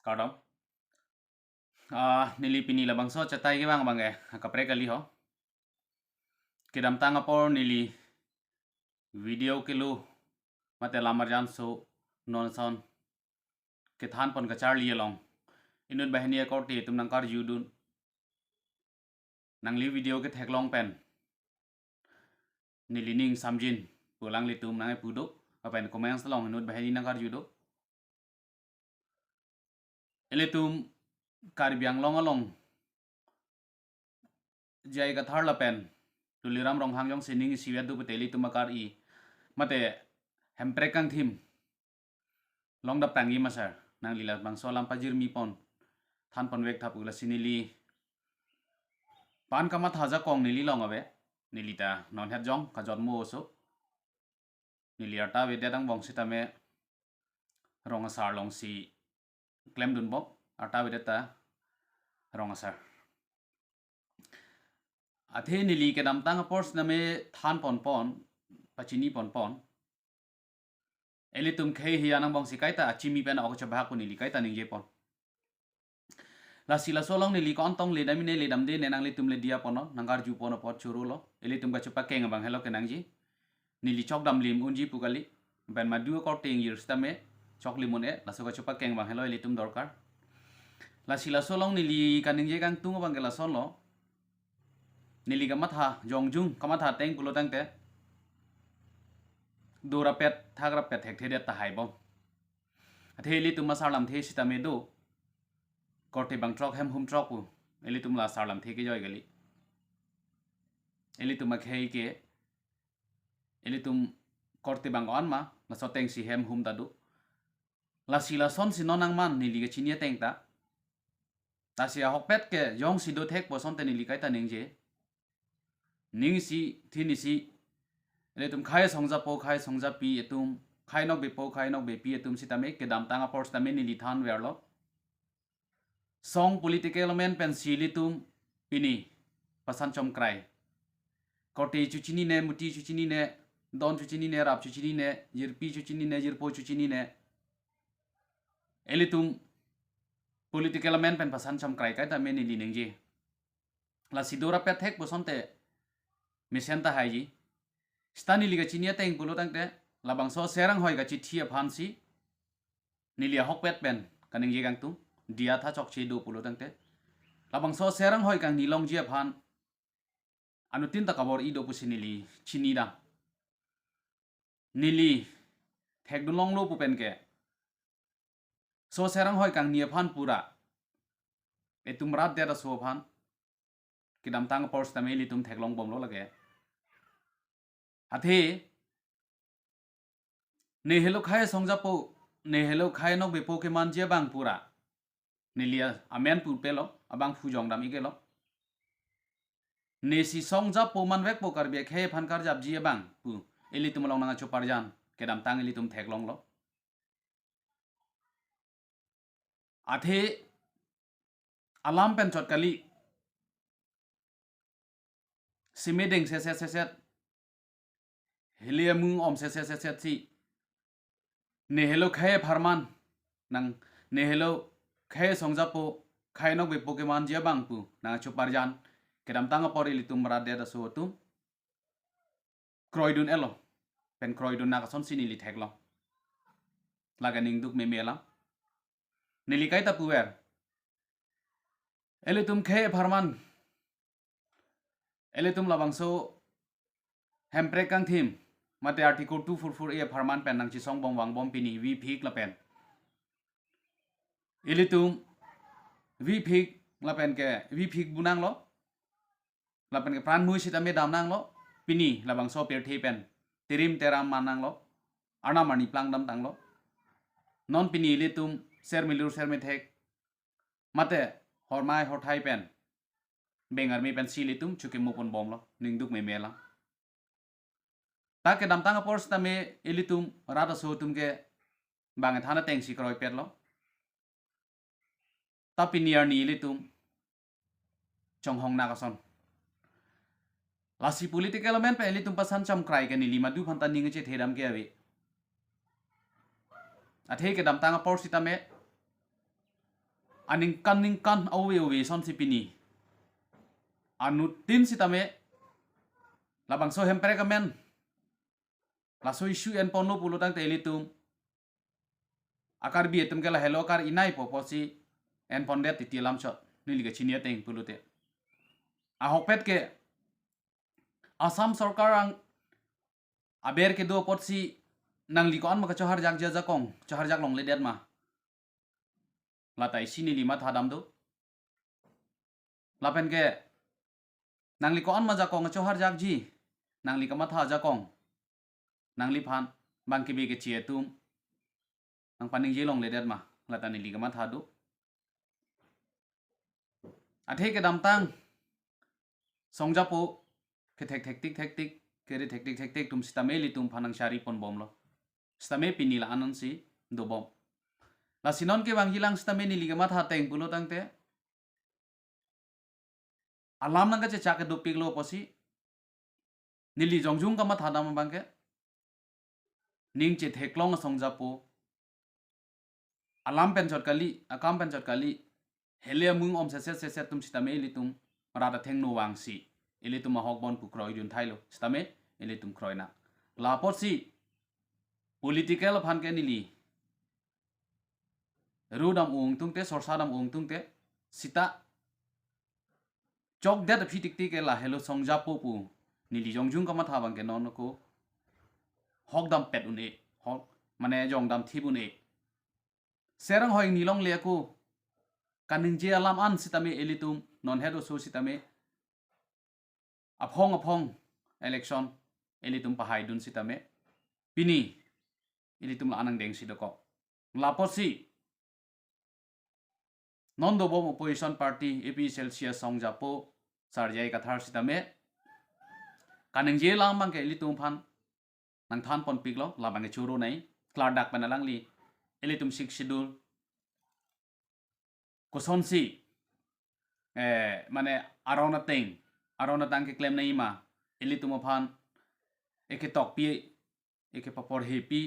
Cardam. Nili pini labang so chatai ke bang kapre kali ho. Kedam tanga por nili video ke lu mate lamar jan so non son ke than pon ka char liye long. Inut bahani ko ti tum nang kar judun. Nang li video ke thek long pen. Nili ning samjin pulang li tum nang pudo apen comments long inut bahani nang kar judo. Ele tum kar biang long along. Jai Kathar Lapen tuliram rong hangjong sining siwet du peteli tumakar I mate hemprekang thim long da pangi masar nang lila bang solam pajir mi pon than pon wek thapula sinili pan kama thaja kong nili long abe nilita non het jong ka jot mo so nili ata we dedang bong sitame rong asar long si klem dun bok ata we deta rong asar athe nili ke dam tang pors name than pon pon pachini pon pon ele tum khei hi anang bong sikai ta chimi pen ok cha bha ko nili kai ta ning je pon la sila solong nili kon tong le dami ne le dam de ne nang le tum le dia pono nangar ju pono pot churu lo ele tum ka chupa keng bang hello ke nang ji nili chok dam lim unji pugali ben ma du ko teng years ta me chok limone la so ka chupa keng bang hello ele tum dorkar la sila solong nili kaning je kang tung bang la son lo nili ka matha jongjung ka matha teng pulo tang te dora pet thagra pet hek the ta hai bom atheli tum masalam the sitame do korte bang trok hem hum trok pu eli tum la salam the ke joy gali eli tum khei ke eli tum korte bang on ma la so teng si hem hum ta du la sila son sinonang man nili ke chinia teng ta ta sia hok pet ke jong si do thek po son te nili kai ta ning je ning si thini si ele tum khai songja po khai songja pi etum khai nok be po khai nok be pi etum sitame ke dam tanga pors tame nili than werlo song political men pen sili tum pini pasan chom krai kote chuchini ne muti chuchini ne don chuchini ne rap chuchini ne jir pi chuchini ne jir po chuchini ne ele tum political men pen pasan chom krai kai ta me nili ningje la sidora pe thek bo sonte misenta haiji stani liga chinia teng pulo tangte labang so serang hoi ga chithi phansi nilia hokpet pen kaning ye gang tu dia tha chok che do pulo tangte labang so serang hoi kang nilong je phan anutin ta kabor I do pusinili chini da nili thek du long lo pu pen ke so serang hoi kang nia phan pura etum rat de da so phan kidam tang pors tameli tum thek long bom lo lage athe ne hello khai songja po ne hello khai nok be po ke man je bang pura nilia amen pu pelo abang fu jong dam igelo ne si songja po man wek po kar be khe phan kar jap ji bang pu eli tum long nanga chopar jan ke dam tang eli tum thek long lo athe alam pen chot kali simedeng se heliamung om se si ne hello khai pharman nang ne hello khai songja po khai nok be pokemon je bang pu nanga chopar jan kedam tanga por ili tum rade da so tum kroidun elo pen kroidun na son sinili theklo laganing duk me mela nili kai ta puer ele tum khai pharman ele tum labang so hemprek kang thim mate article 244 a pharman pen nang chi song bong wang bom pini vi phik la pen ele tum vi phik la pen ke vi phik bunang lo la pen ke pran mui sita me dam nang lo pini labang so per the pen tirim teram manang lo ana mani plang dam tang lo non pini ele tum ser milur ser me thek mate hormai hothai pen bengar me pen sili tum chuke mo pon bom lo ning duk me mela ta ke dam tang pors ta me elitum rada so tum ke bang thana teng si kroi pet lo ta piniar ni elitum chong hong na ka son lasi political men pe elitum pasan cham krai ke ni lima du phanta ning che thedam ke ave athe ke dam tang pors ta me aning kan awe son si pini anu tin si tame labang so hempere kamen la so isu en ponlo pulo tang telitum akar bi etum kala hello kar inai poposi en pondet ti lam shot nili ga chinia teng pulute a hokpet ke asam sarkar ang aber ke do potsi nangli ko an ma ka chahar jak ja kong chahar jak long le det ma latai sini lima thadam do lapen ke nangli ko an ma ja kong chahar jak ji nangli ka ma tha ja kong nangli phan bang ke be ke chia tum nang paning je long le det ma latani li ka ma tha do athe ke dam tang songjapo ke thek tik ke re thek tik tum stame li tum phanang shari pon bom lo stame pini la anan si do bom la sinon ke bang hilang stame ni li ka ma tha teng pulo tang te alam nang ka che chak do piglo posi nili jongjung ka ma tha dam bang ke ning che theklong songjapo alam pen chot kali akam pen chot kali hele mung om se tum stame li tum rada theng no wang si ele tum hok bon pu kroi dun thailo stame ele tum kroi na la posi political phan ke nili rudam ung tung te sorsadam ung tung te sita chok det phi tik tik la hello songjapo pu nili jongjung ka ma tha bang ke non ko hok dam pet un e hok mane jong dam thi bun e serang hoi nilong le ko kaning je alam an sitame elitum non hedo so sitame aphong election elitum pahai dun sitame pini elitum la anang deng sidoko laposi non do bom opposition party ap celsius songjapo sarjai kathar sitame kaning je lam bang ke elitum phan nang than pon piklo la bang ke churu nai kladak panalang li elitum sik schedule kosonsi mane arona tang ke claim nai ma elitum phan eke tok pi eke papor happy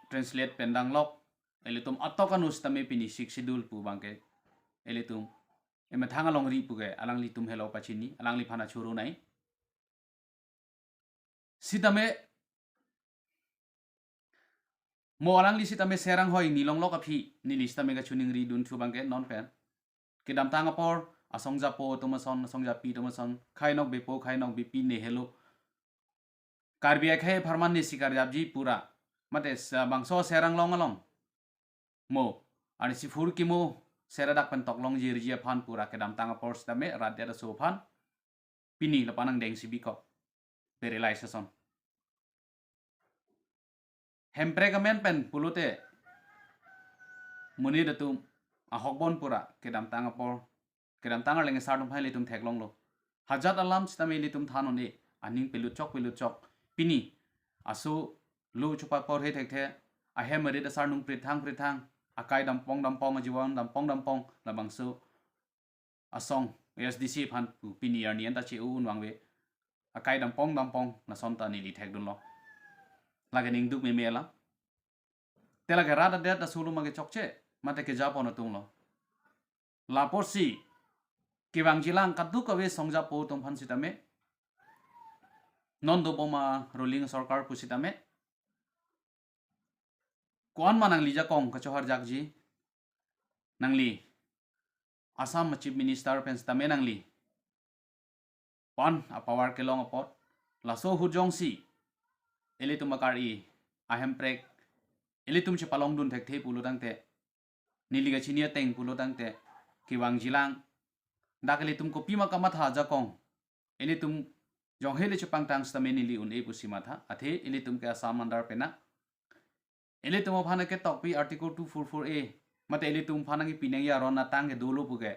translate pendang lok elitum atokanus tame pini sik schedule pu bangke elitum ema thanga long ri pu ge alang li tum hello pachini alang li phana churu nai sitame mo alang li sitame serang hoi nilong lok aphi nili sitame ga chuning ri dun thu bangke non pen ke dam tanga por asongja po tomason asongja pi tomason khainok bepo khainok bipi ne hello karbiya khai farman ni sikar japji pura mate bangso serang long along mo ani si fur ki mo seradak pen tok long jir jia phan pura ke dam tanga por stame radya da so phan pini la panang deng si biko realization hempre gamen pen pulute muni datum a hokbon pura ke dam tanga por ke dam tanga lenge sardum phai litum theklong lo hajat alam stame litum thanon e aning pelu chok pini asu lu chupa por he thek the a hemari da sarnung prithang akai dam pong ajiwan dam pong la bangsu asong sdc phan pu pini arnian ta che un wangwe akai dam pong na sonta ni li thek dun lo laganing duk me mela tela ga rada da sulu mage chokche mate ke japon tung lo la porsi ke bang jilang kaddu ka we songja po tum phan sitame non do boma ruling sarkar pusitame kon manang lija kong ka chohar jakji nangli asam chief minister pens tame nangli pan a power ke long apot la so hu jongsi elitum akari ahem prek elitum che palong dun thek the pulo tangte niliga chinia teng pulo tangte kiwang jilang dakelitum ko pima kama tha jakong elitum jong hele chupang tang stameni li un e pusima tha athe elitum ke asam mandar pena elitum phana ke tok pi article 244a mate elitum phana ki pinang ya ron na tang ke dolo puge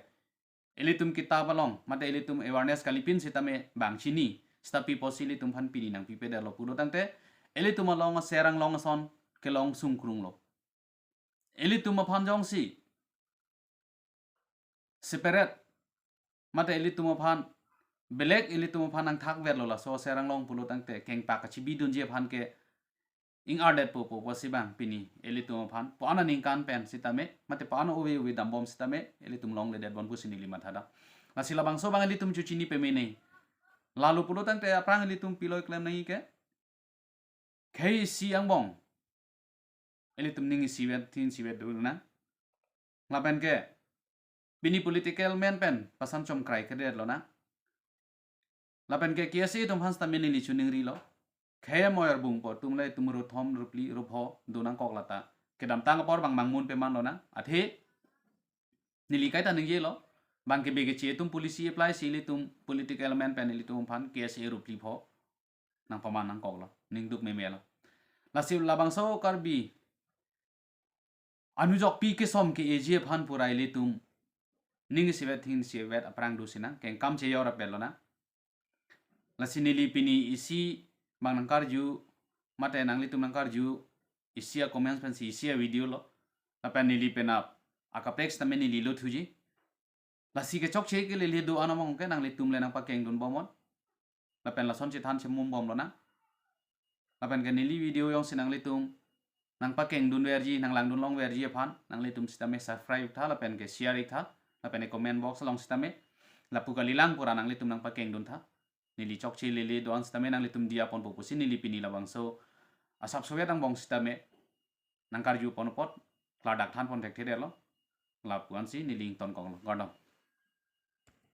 elitum kitab along mate elitum awareness kalipin sitame bangchini stapi posili tum phan pini nang pi pe da lo pulo tangte elitum along serang long son ke long sung krung lo elitum phan jong si separate mate elitum phan belek elitum phan ang thak ver lo la so serang long pulo tangte keng pa ka chibi dun je phan ke ing ardet po si bang pini elitum phan pana ning kan pen sitame mate pana uwe dambom sitame elitum long le det bon pusini lima thada nasila bang so bang elitum cucini pemene lalu pulo tang te aprang elitum piloi klem nai ke kei si ang bong elitum ning si wet tin si wet dulu na lapen ke bini political men pen pasan chom krai ke det lo na lapen ke kiasi tum hans tamene li chuning ri lo kaya moyar bung po tum le tum ru thom rupli rupho dunang kok lata kedam tang por bang mangmun pe man lo na athe nili kai ta ning ye lo bang ke bege che tum polisi apply sili tum political man pen li tum phan kiasi rupli pho nang paman nang kok lo ning duk me me lo la siu labang so karbi anujok pi ke som ke eje phan purai le tum ning sivet thin sivet aprang du sina ken kam che yor apel lo na la sinili pini isi bang nangkar ju mate nang litum nangkar ju isia comments pen si isia video lo lapen nili penap akapex tamen nili lo thuji la si ke chok che ke le do anamong ke nang litum le nang pa keng dun bomon lapen la son che than che mum bom lo na lapen ke nili video yong sinang litum nang pa keng dun verji nang lang dun long verji phan nang litum sitame subscribe tha lapen ke share tha lapen ke comment box long sitame lapu kalilang pura nang litum nang pa keng dun tha nili chok che lele doan sitame nang litum dia pon pokusi nili pini labang so asap soyat ang bong sitame nang karju pon pot kladak than pon tek thede lo lapuan si niling ton kong lo gardam